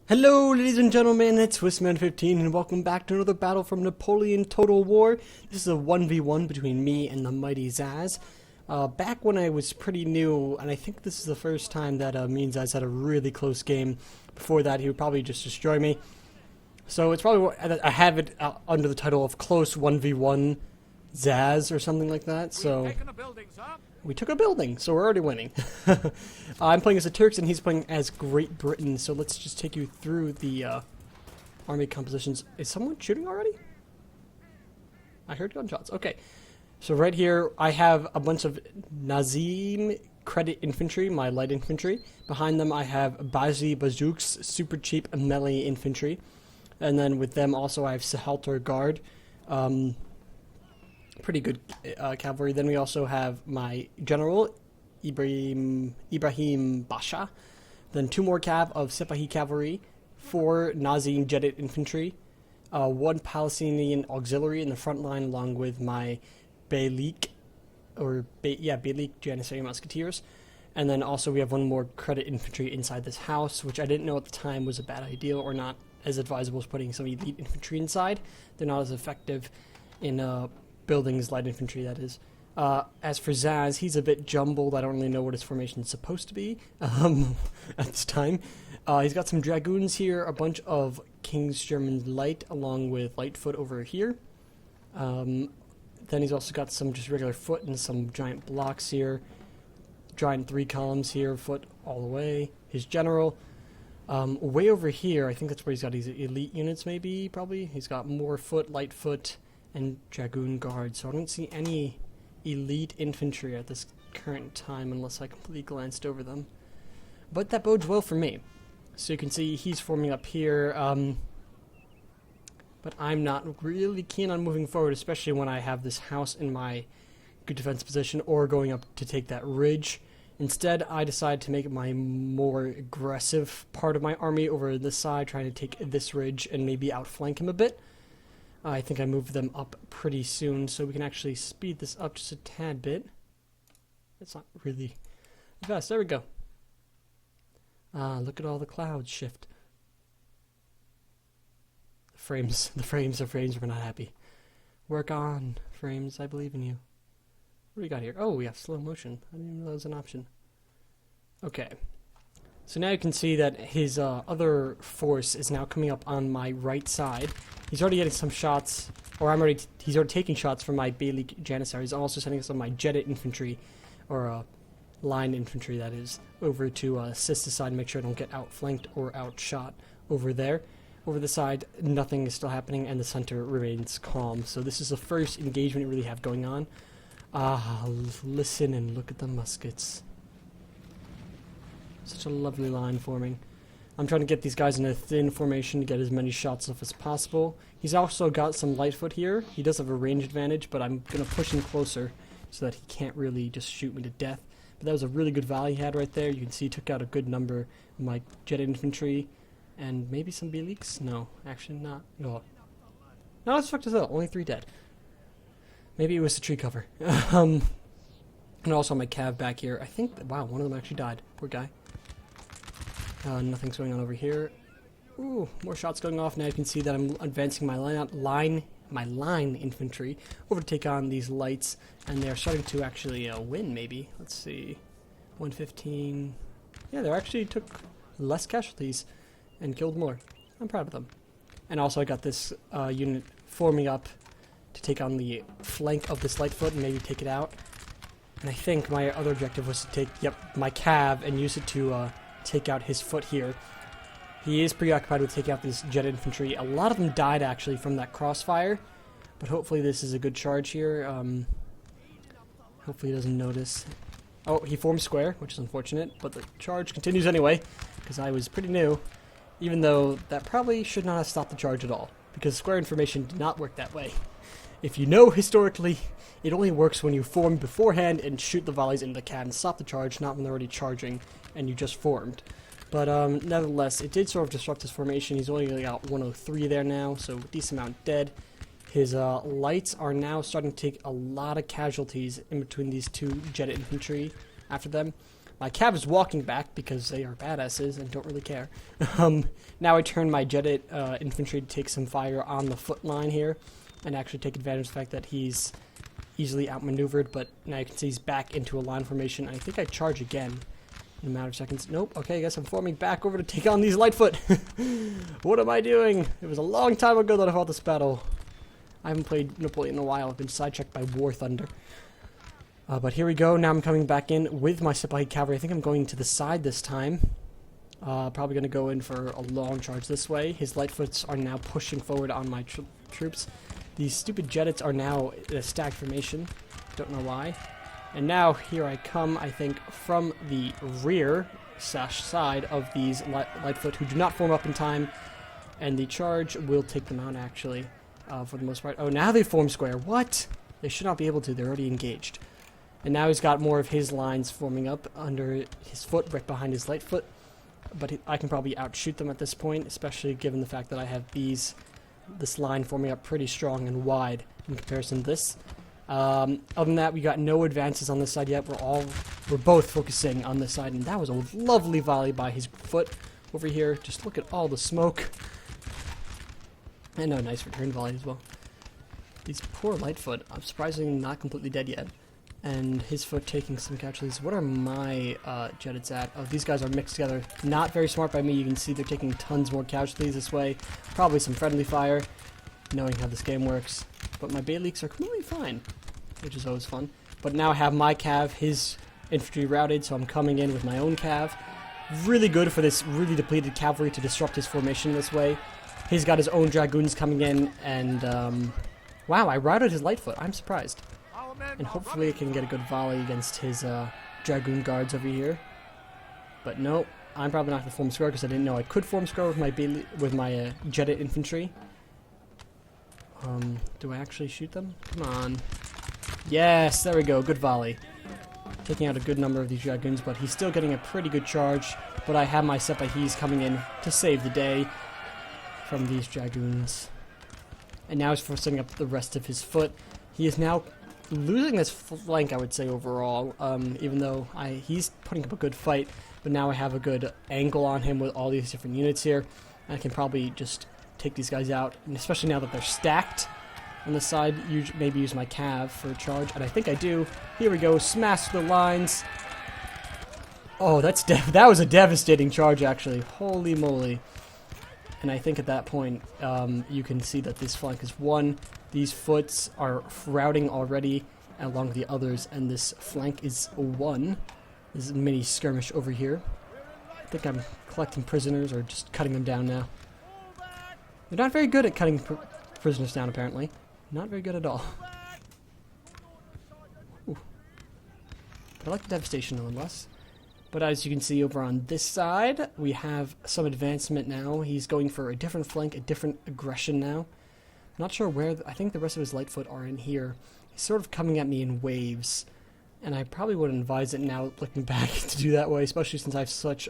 Hello ladies and gentlemen, it's Swissman15 and welcome back to another battle from Napoleon Total War. This is a 1v1 between me and the mighty Zaz. Back when I was pretty new, and I think this is the first time that me and Zaz had a really close game. Before that he would probably just destroy me. So it's probably, I have it under the title of Close 1v1 Zaz or something like that. So we took a building, so we're already winning. I'm playing as the Turks and he's playing as Great Britain, so let's just take you through the army compositions. Is someone shooting already? I heard gunshots. Okay, so right here I have a bunch of Nazim credit infantry, my light infantry. Behind them I have Bazi Bazouks, super cheap melee infantry. And then with them also I have Sahalter Guard. Pretty good cavalry. Then we also have my general Ibrahim Basha. Then 2 more cav of Sipahi cavalry, 4 Nazim Jedid infantry, 1 Palestinian auxiliary in the front line, along with my Beylik Janissary musketeers. And then also we have 1 more credit infantry inside this house, which I didn't know at the time was a bad idea or not as advisable as putting some elite infantry inside. They're not as effective in buildings, light infantry, that is. As for Zaz, he's a bit jumbled. I don't really know what his formation is supposed to be at this time. He's got some dragoons here, a bunch of King's German light, along with Lightfoot over here. Then he's also got some just regular foot and some giant blocks here. Giant 3 columns here, foot all the way. His general. Way over here, I think that's where he's got his elite units, maybe, probably. He's got more foot, light foot, and dragoon guards, so I don't see any elite infantry at this current time unless I completely glanced over them. But that bodes well for me. So you can see he's forming up here, but I'm not really keen on moving forward, especially when I have this house in my good defense position or going up to take that ridge. Instead, I decide to make my more aggressive part of my army over this side, trying to take this ridge and maybe outflank him a bit. I think I moved them up pretty soon, so we can actually speed this up just a tad bit. It's not really fast. There we go. Look at all the clouds shift. The frames, we're not happy. Work on, frames, I believe in you. What do we got here? Oh, we have slow motion. I didn't even know that was an option. Okay. So now you can see that his other force is now coming up on my right side. He's already getting some shots, or he's already taking shots from my Beylik Janissary. He's also sending some of my Jedid infantry, or line infantry that is, over to assist the side and make sure I don't get outflanked or outshot over there. Over the side, nothing is still happening, and the center remains calm. So this is the first engagement we really have going on. Listen and look at the muskets. Such a lovely line forming. I'm trying to get these guys in a thin formation to get as many shots off as possible. He's also got some Lightfoot here. He does have a range advantage, but I'm going to push him closer so that he can't really just shoot me to death. But that was a really good volley he had right there. You can see he took out a good number of my Jet infantry and maybe some Beyliks. No, actually not. No, let's fuck this up. Only 3 dead. Maybe it was the tree cover. And also my cav back here. I think, wow, one of them actually died. Poor guy. Nothing's going on over here. Ooh, more shots going off. Now you can see that I'm advancing my line infantry over to take on these lights, and they're starting to actually win. Maybe. Let's see, 115. Yeah, they actually took less casualties and killed more. I'm proud of them. And also I got this unit forming up to take on the flank of this Lightfoot and maybe take it out. And I think my other objective was to take, my cav and use it to take out his foot here. He is preoccupied with taking out this Jet infantry. A lot of them died actually from that crossfire, but hopefully this is a good charge here. Hopefully he doesn't notice. Oh, he formed square, which is unfortunate, but the charge continues anyway, because I was pretty new, even though that probably should not have stopped the charge at all, because square information did not work that way. If you know historically, it only works when you form beforehand and shoot the volleys into the cav and stop the charge, not when they're already charging and you just formed. But nevertheless, it did sort of disrupt his formation. He's only got 103 there now, so a decent amount dead. His lights are now starting to take a lot of casualties in between these 2 Jet infantry after them. My cav is walking back because they are badasses and don't really care. Now I turn my jetted infantry to take some fire on the foot line here and actually take advantage of the fact that he's easily outmaneuvered, but now you can see he's back into a line formation. I think I charge again in a matter of seconds. Nope. Okay, I guess I'm forming back over to take on these Lightfoot. What am I doing? It was a long time ago that I fought this battle. I haven't played Napoleon in a while. I've been sidetracked by War Thunder. But here we go. Now I'm coming back in with my Sipahi cavalry. I think I'm going to the side this time. Probably going to go in for a long charge this way. His Lightfoots are now pushing forward on my troops. These stupid Jettits are now in a stacked formation. Don't know why. And now here I come, I think, from the rear side of these Lightfoot who do not form up in time. And the charge will take them out, actually, for the most part. Oh, now they form square. What? They should not be able to. They're already engaged. And now he's got more of his lines forming up under his foot, right behind his Lightfoot. But I can probably outshoot them at this point, especially given the fact that I have this line forming up pretty strong and wide in comparison to this. Other than that, we got no advances on this side yet. We're both focusing on this side, and that was a lovely volley by his foot over here. Just look at all the smoke. And a nice return volley as well. These poor Lightfoot, I'm surprisingly not completely dead yet. And his foot taking some casualties. What are my Jettits at? Oh, these guys are mixed together. Not very smart by me. You can see they're taking tons more casualties this way. Probably some friendly fire, knowing how this game works. But my Beyliks are completely fine, which is always fun. But now I have my cav, his infantry routed, so I'm coming in with my own cav. Really good for this really depleted cavalry to disrupt his formation this way. He's got his own dragoons coming in, and wow, I routed his Lightfoot. I'm surprised. And hopefully I can get a good volley against his dragoon guards over here. But nope, I'm probably not going to form square because I didn't know I could form square with my Jettit infantry. Do I actually shoot them? Come on. Yes, there we go. Good volley. Taking out a good number of these dragoons, but he's still getting a pretty good charge. But I have my Sepahis coming in to save the day from these dragoons. And now he's setting up the rest of his foot. He is now losing this flank, I would say, overall, even though he's putting up a good fight, but now I have a good angle on him with all these different units here. I can probably just take these guys out, and especially now that they're stacked on the side, maybe use my cav for a charge, and I think I do. Here we go, smash the lines. Oh, that was a devastating charge, actually. Holy moly. And I think at that point, you can see that this flank is won. These foots are routing already along with the others, and this flank is won. This is a mini skirmish over here. I think I'm collecting prisoners or just cutting them down now. They're not very good at cutting prisoners down, apparently. Not very good at all. Ooh. But I like the devastation nonetheless. But as you can see over on this side, we have some advancement now. He's going for a different flank, a different aggression now. Not sure where, I think the rest of his Lightfoot are in here. He's sort of coming at me in waves. And I probably wouldn't advise it now, looking back, to do that way, especially since I have such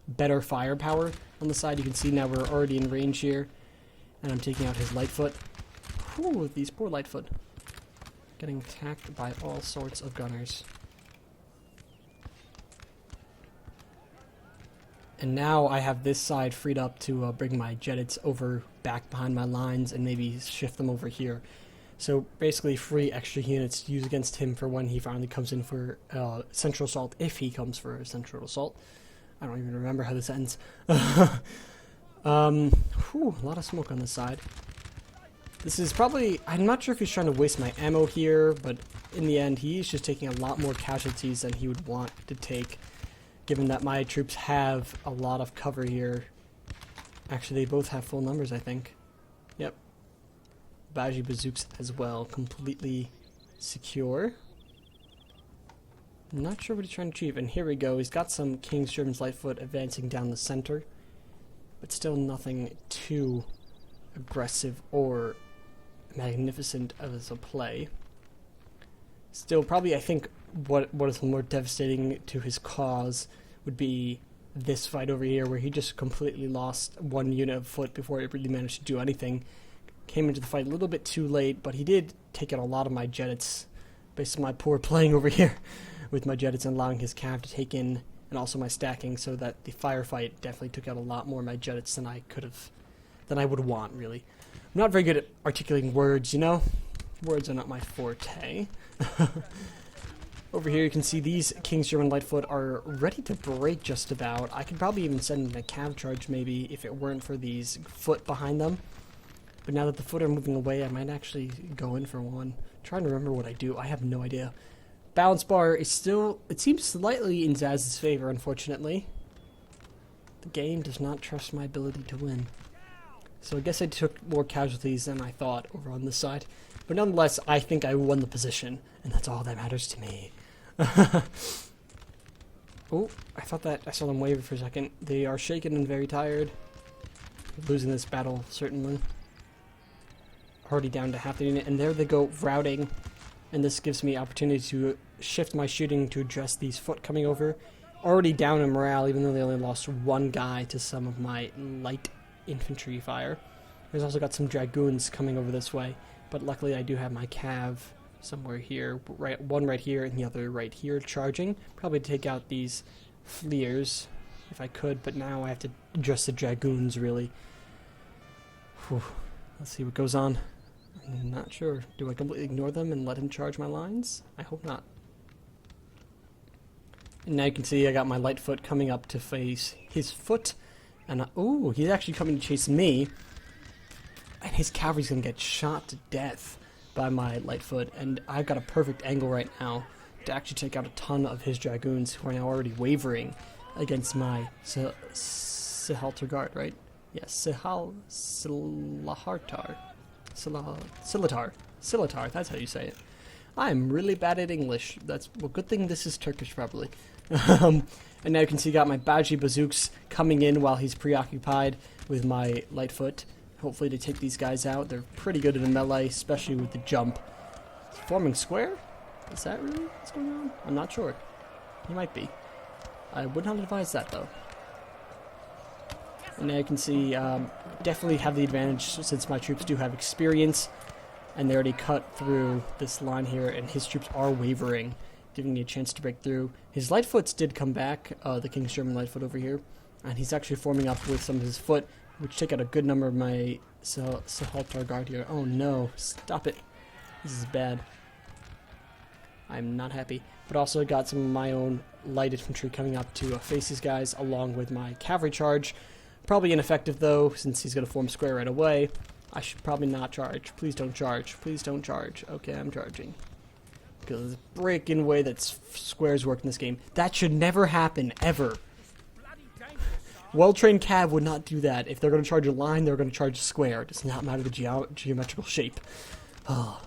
better firepower on the side. You can see now we're already in range here. And I'm taking out his Lightfoot. Whew, these poor Lightfoot. Getting attacked by all sorts of gunners. And now I have this side freed up to bring my Jettits over back behind my lines and maybe shift them over here. So basically free extra units to use against him for when he finally comes in for central assault, if he comes for a central assault. I don't even remember how this ends. Whew, a lot of smoke on this side. This is probably, I'm not sure if he's trying to waste my ammo here, but in the end he's just taking a lot more casualties than he would want to take. Given that my troops have a lot of cover here. Actually, they both have full numbers, I think. Yep. Baji bazooks as well. Completely secure. Not sure what he's trying to achieve. And here we go. He's got some King's German's Lightfoot advancing down the center. But still nothing too aggressive or magnificent as a play. Still, probably, I think, what is more devastating to his cause would be this fight over here, where he just completely lost one unit of foot before he really managed to do anything. Came into the fight a little bit too late, but he did take out a lot of my Jettits, based on my poor playing over here with my Jettits and allowing his cav to take in and also my stacking, so that the firefight definitely took out a lot more of my Jettits than I would want, really. I'm not very good at articulating words, you know? Words are not my forte. Over here you can see these King's German Lightfoot are ready to break just about. I could probably even send in a cav charge maybe if it weren't for these foot behind them. But now that the foot are moving away, I might actually go in for one. I'm trying to remember what I do. I have no idea. Balance bar is still, it seems slightly in Zaz's favor, unfortunately. The game does not trust my ability to win. So I guess I took more casualties than I thought over on this side. But nonetheless, I think I won the position, and that's all that matters to me. Oh, I thought that I saw them waver for a second. They are shaken and very tired. Losing this battle, certainly. Already down to half the unit, and there they go, routing. And this gives me opportunity to shift my shooting to address these foot coming over. Already down in morale, even though they only lost one guy to some of my light infantry fire. There's also got some dragoons coming over this way, but luckily I do have my cav somewhere here, one right here and the other right here charging. Probably take out these fleers if I could, but now I have to address the dragoons, really. Whew. Let's see what goes on. I'm not sure. Do I completely ignore them and let him charge my lines? I hope not. And now you can see I got my Lightfoot coming up to face his foot. And oh, he's actually coming to chase me. And his cavalry's going to get shot to death by my Lightfoot. And I've got a perfect angle right now to actually take out a ton of his dragoons who are now already wavering against my Sihaltar guard, right? Yes, Silatar, that's how you say it. I'm really bad at English. That's, well, good thing this is Turkish, probably. And now you can see I got my Baji Bazooks coming in while he's preoccupied with my Lightfoot. Hopefully to take these guys out. They're pretty good in the melee, especially with the jump. Forming square? Is that really what's going on? I'm not sure. He might be. I would not advise that, though. And now you can see, definitely have the advantage since my troops do have experience. And they already cut through this line here, and his troops are wavering, giving me a chance to break through. His Lightfoots did come back, the King's German Lightfoot over here. And he's actually forming up with some of his foot, which take out a good number of my Sihaltar guard here. Oh no, stop it. This is bad. I'm not happy. But also got some of my own light infantry coming up to face these guys, along with my cavalry charge. Probably ineffective though, since he's going to form square right away. I should probably not charge. Please don't charge. Please don't charge. Okay, I'm charging. Because the break-in way that squares work in this game. That should never happen, ever. Well-trained cav would not do that. If they're going to charge a line, they're going to charge a square. It does not matter the geometrical shape. Oh.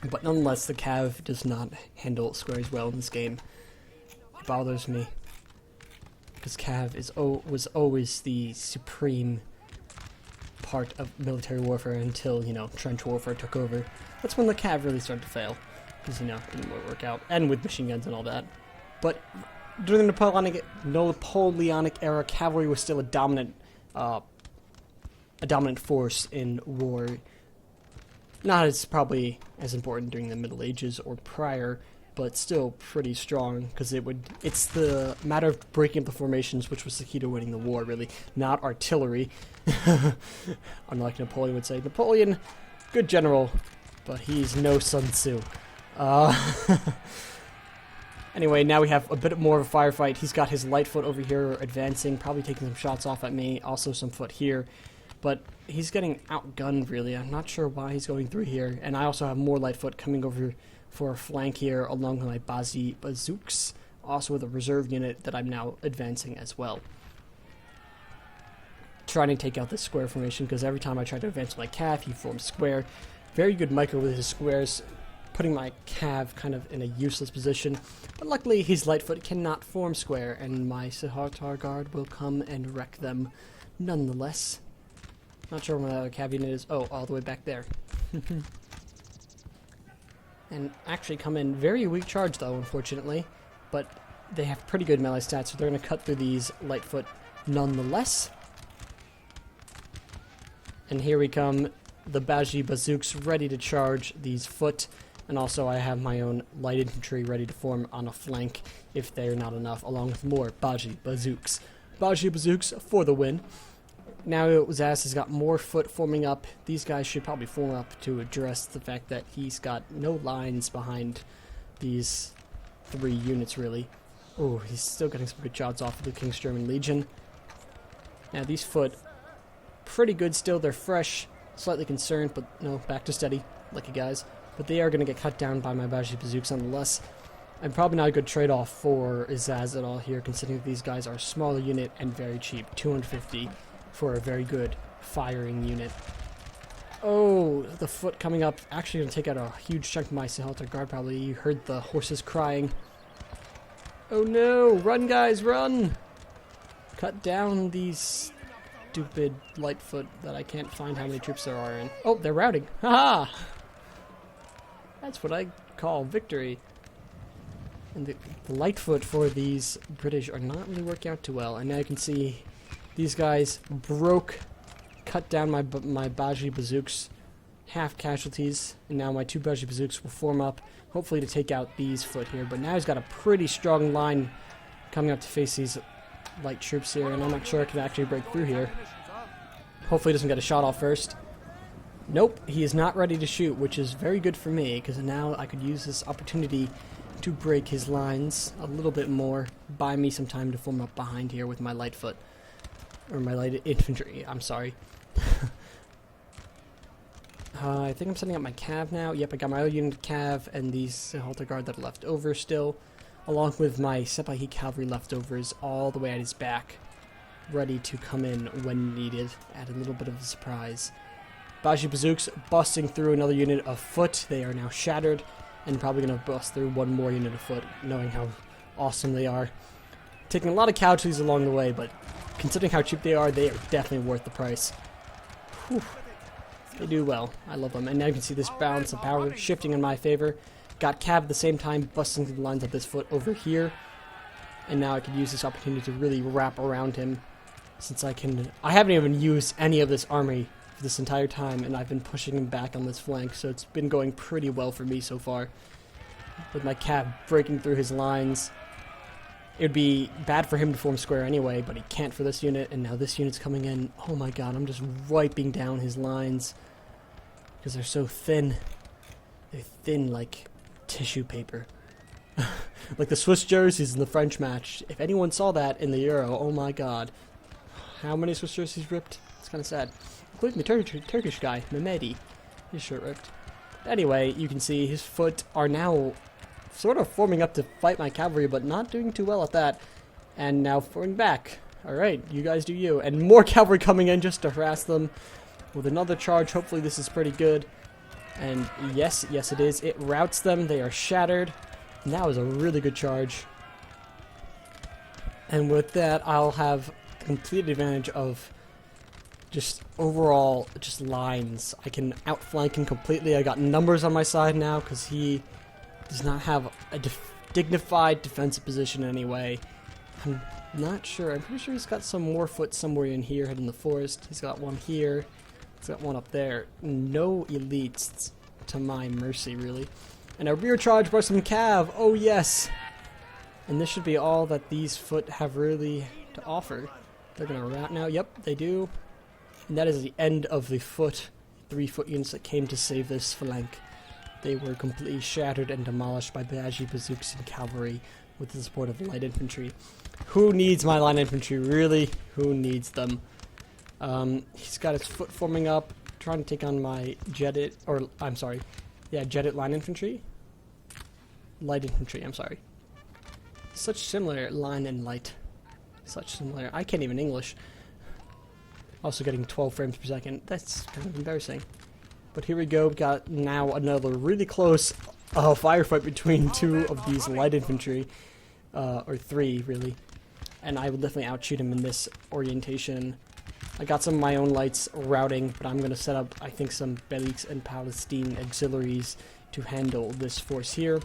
But nonetheless, the cav does not handle squares well in this game. It bothers me. Because cav was always the supreme part of military warfare until, you know, trench warfare took over. That's when the cav really started to fail. Because, you know, it didn't work out. And with machine guns and all that. But during the Napoleonic era, cavalry was still a dominant force in war. Not as probably as important during the Middle Ages or prior, but still pretty strong, because it's the matter of breaking up the formations which was the key to winning the war, really, not artillery. Unlike Napoleon would say. Napoleon, good general, but he's no Sun Tzu. Anyway, now we have a bit more of a firefight. He's got his Lightfoot over here advancing, probably taking some shots off at me, also some foot here. But he's getting outgunned, really. I'm not sure why he's going through here. And I also have more Lightfoot coming over for a flank here, along with my Bazi Bazooks, also with a reserve unit that I'm now advancing as well. Trying to take out this square formation, because every time I try to advance with my cav, he forms square. Very good micro with his squares, putting my cav kind of in a useless position. But luckily, his Lightfoot cannot form square, and my Sihaltar guard will come and wreck them nonetheless. Not sure where my other cav unit is. Oh, all the way back there. And actually come in very weak charge, though, unfortunately. But they have pretty good melee stats, so they're going to cut through these Lightfoot nonetheless. And here we come, the Baji Bazooks ready to charge these foot. And also I have my own light infantry ready to form on a flank if they're not enough, along with more Baji Bazooks. Baji Bazooks for the win. Now Zaz has got more foot forming up. These guys should probably form up to address the fact that he's got no lines behind these 3 units, really. Oh, he's still getting some good shots off of the King's German Legion. Now these foot, pretty good still. They're fresh, slightly concerned, but no, back to steady. Lucky guys. But they are going to get cut down by my Baji Bazooks nonetheless. And probably not a good trade-off for Zaz at all here, considering that these guys are a smaller unit and very cheap. 250 for a very good firing unit. Oh, the foot coming up. Actually going to take out a huge chunk of my Sahelter Guard, probably. You heard the horses crying. Oh no! Run, guys, run! Cut down these stupid Lightfoot that I can't find how many troops there are in. Oh, they're routing. Haha! That's what I call victory. And the Lightfoot for these British are not really working out too well. And now you can see these guys cut down my Baji Bazooks, half casualties. And now my 2 Baji Bazooks will form up, hopefully to take out these foot here. But now he's got a pretty strong line coming up to face these light troops here. And I'm not sure I can actually break through here. Hopefully he doesn't get a shot off first. Nope, he is not ready to shoot, which is very good for me, because now I could use this opportunity to break his lines a little bit more, buy me some time to form up behind here with my Lightfoot, or my light infantry, I'm sorry. I think I'm setting up my cav now. Yep, I got my own unit cav and these halter guard that are left over still, along with my Sepahi cavalry leftovers all the way at his back, ready to come in when needed, at a little bit of a surprise. Baji Bazooks busting through another unit of foot. They are now shattered, and probably going to bust through one more unit of foot, knowing how awesome they are. Taking a lot of casualties along the way, but considering how cheap they are definitely worth the price. Whew. They do well. I love them. And now you can see this balance of power shifting in my favor. Got cav at the same time, busting through the lines of this foot over here. And now I could use this opportunity to really wrap around him, since I haven't even used any of this army this entire time, and I've been pushing him back on this flank, so it's been going pretty well for me so far. With my cav breaking through his lines. It would be bad for him to form square anyway, but he can't for this unit, and now this unit's coming in. Oh my god, I'm just wiping down his lines, because they're so thin. They're thin like tissue paper. Like the Swiss jerseys in the French match. If anyone saw that in the Euro, oh my god. How many Swiss jerseys ripped? It's kind of sad. Including the Turkish guy, Mehmedi. His shirt ripped. Anyway, you can see his foot are now sort of forming up to fight my cavalry, but not doing too well at that. And now forming back. Alright, you guys do you. And more cavalry coming in just to harass them with another charge. Hopefully this is pretty good. And yes it is. It routs them. They are shattered. And that was a really good charge. And with that, I'll have complete advantage of just overall lines. I can outflank him completely. I got numbers on my side now because he does not have a dignified defensive position anyway. I'm not sure. I'm pretty sure he's got some more foot somewhere in here hidden in the forest. He's got one here. He's got one up there. No elites to my mercy, really. And a rear charge by some cav. Oh yes. And this should be all that these foot have really to offer. They're gonna rout now. Yep, they do. And that is the end of the 3 foot units that came to save this flank. They were completely shattered and demolished by Baji Bazooks and cavalry with the support of light infantry. Who needs my light infantry, really? Who needs them? He's got his foot forming up, trying to take on my Jedit, or I'm sorry, yeah, Jedit line infantry? Light infantry, I'm sorry. Such similar line and light. Such similar. I can't even English. Also getting 12 frames per second. That's kind of embarrassing. But here we go. We've got now another really close firefight between 2 of these light infantry. Or 3, really. And I will definitely outshoot him in this orientation. I got some of my own lights routing, but I'm going to set up, I think, some Beliks and Palestine auxiliaries to handle this force here.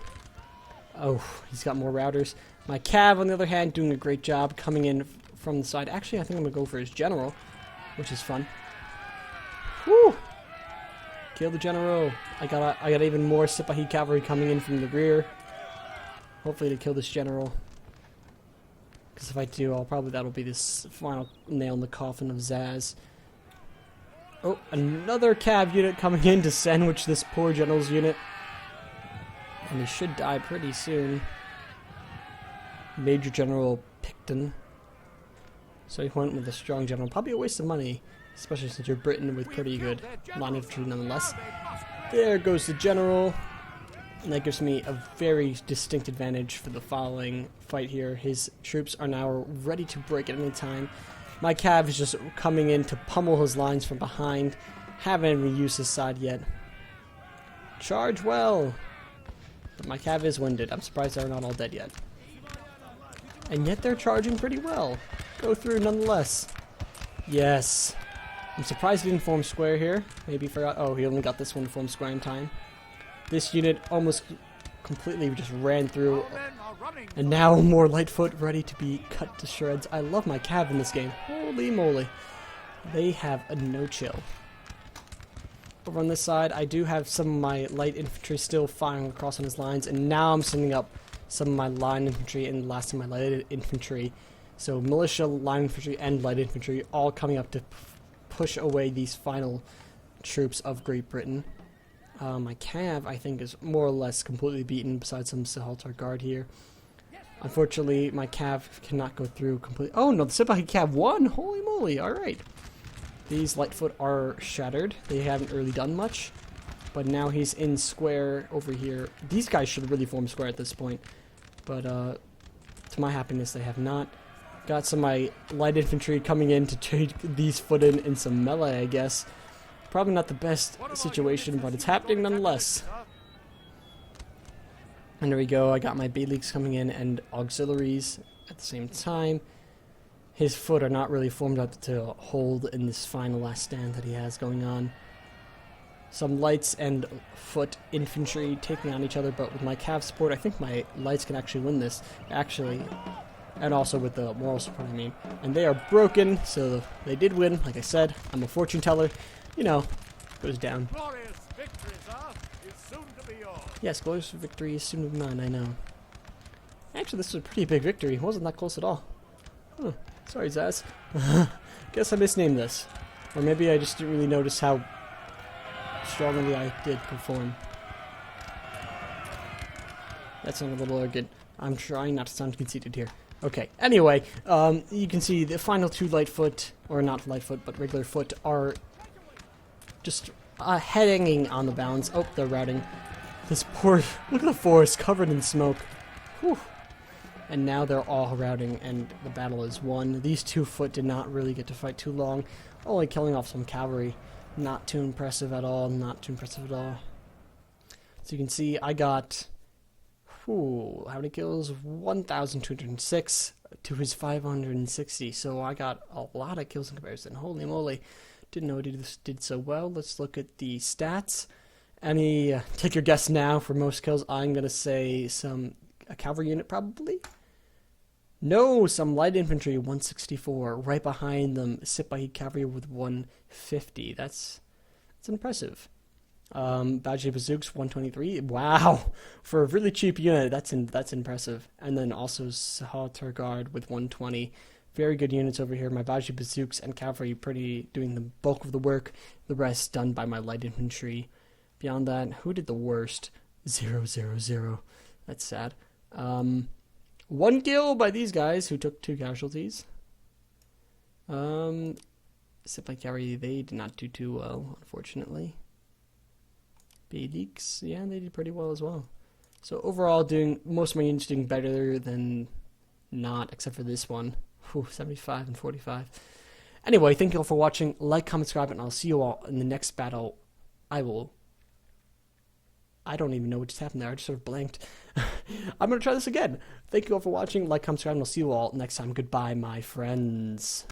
Oh, he's got more routers. My cav, on the other hand, doing a great job coming in from the side. Actually, I think I'm going to go for his general, which is fun. Woo! Kill the general. I got even more Sipahi cavalry coming in from the rear. Hopefully to kill this general. Because if I do, that'll be this final nail in the coffin of Zaz. Oh, another cav unit coming in to sandwich this poor general's unit. And he should die pretty soon. Major General Picton. So he went with a strong general. Probably a waste of money, especially since you're Britain with pretty good line infantry nonetheless. There goes the general. And that gives me a very distinct advantage for the following fight here. His troops are now ready to break at any time. My cav is just coming in to pummel his lines from behind. Haven't even used his side yet. Charge well! But my cav is winded. I'm surprised they're not all dead yet. And yet they're charging pretty well. Go through nonetheless. Yes. I'm surprised he didn't form square here. Maybe he forgot. Oh, he only got this one to form square in time. This unit almost completely just ran through. And now more Lightfoot ready to be cut to shreds. I love my cav in this game. Holy moly. They have a no chill. Over on this side, I do have some of my light infantry still firing across on his lines. And now I'm sending up some of my line infantry and the last of my light infantry. So militia, line infantry, and light infantry all coming up to push away these final troops of Great Britain. My cav, I think, is more or less completely beaten, besides some Sahaltar guard here. Unfortunately, my cav cannot go through completely. Oh no, the Sipahi cav won! Holy moly, alright. These Lightfoot are shattered. They haven't really done much. But now he's in square over here. These guys should really form square at this point. But to my happiness, they have not. Got some of my light infantry coming in to take these foot in some melee, I guess. Probably not the best situation, but it's happening nonetheless. And there we go. I got my Beyliks coming in and auxiliaries at the same time. His foot are not really formed up to hold in this final last stand that he has going on. Some lights and foot infantry taking on each other, but with my cav support, I think my lights can actually win this. Actually, and also with the moral support, I mean. And they are broken, so they did win. Like I said, I'm a fortune teller. You know, goes down. Glorious victory, sir, is soon to be yours. Yes, glorious victory is soon to be mine, I know. Actually, this was a pretty big victory. It wasn't that close at all. Huh. Sorry, Zaz. Guess I misnamed this. Or maybe I just didn't really notice how strongly I did perform. That sounded a little arrogant. I'm trying not to sound conceited here. Okay, anyway, you can see the final two Lightfoot, or not Lightfoot, but regular foot, are just hanging on the bounds. Oh, they're routing. This poor... Look at the forest covered in smoke. Whew. And now they're all routing, and the battle is won. These 2 foot did not really get to fight too long. Only killing off some cavalry. Not too impressive at all. Not too impressive at all. So you can see I got... Whew, how many kills? 1,206 to his 560. So I got a lot of kills in comparison. Holy moly. Didn't know it did so well. Let's look at the stats. Any, take your guess now for most kills. I'm going to say a cavalry unit probably. No, some light infantry, 164. Right behind them, Sipahi cavalry with 150. That's impressive. Badge Bazooks, 123. Wow, for a really cheap unit, that's impressive. And then also Sahaltar Guard with 120. Very good units over here. My Baji Bazooks and cavalry pretty doing the bulk of the work. The rest done by my light infantry. Beyond that, who did the worst? 0, 0, 0. That's sad. 1 kill by these guys who took 2 casualties. Sipahi cavalry, they did not do too well, unfortunately. Beyliks, yeah, they did pretty well as well. So overall, most of my units doing better than not, except for this one. Whew, 75 and 45. Anyway, thank you all for watching. Like, comment, subscribe, and I'll see you all in the next battle. I don't even know what just happened there. I just sort of blanked. I'm going to try this again. Thank you all for watching. Like, comment, subscribe, and I'll see you all next time. Goodbye, my friends.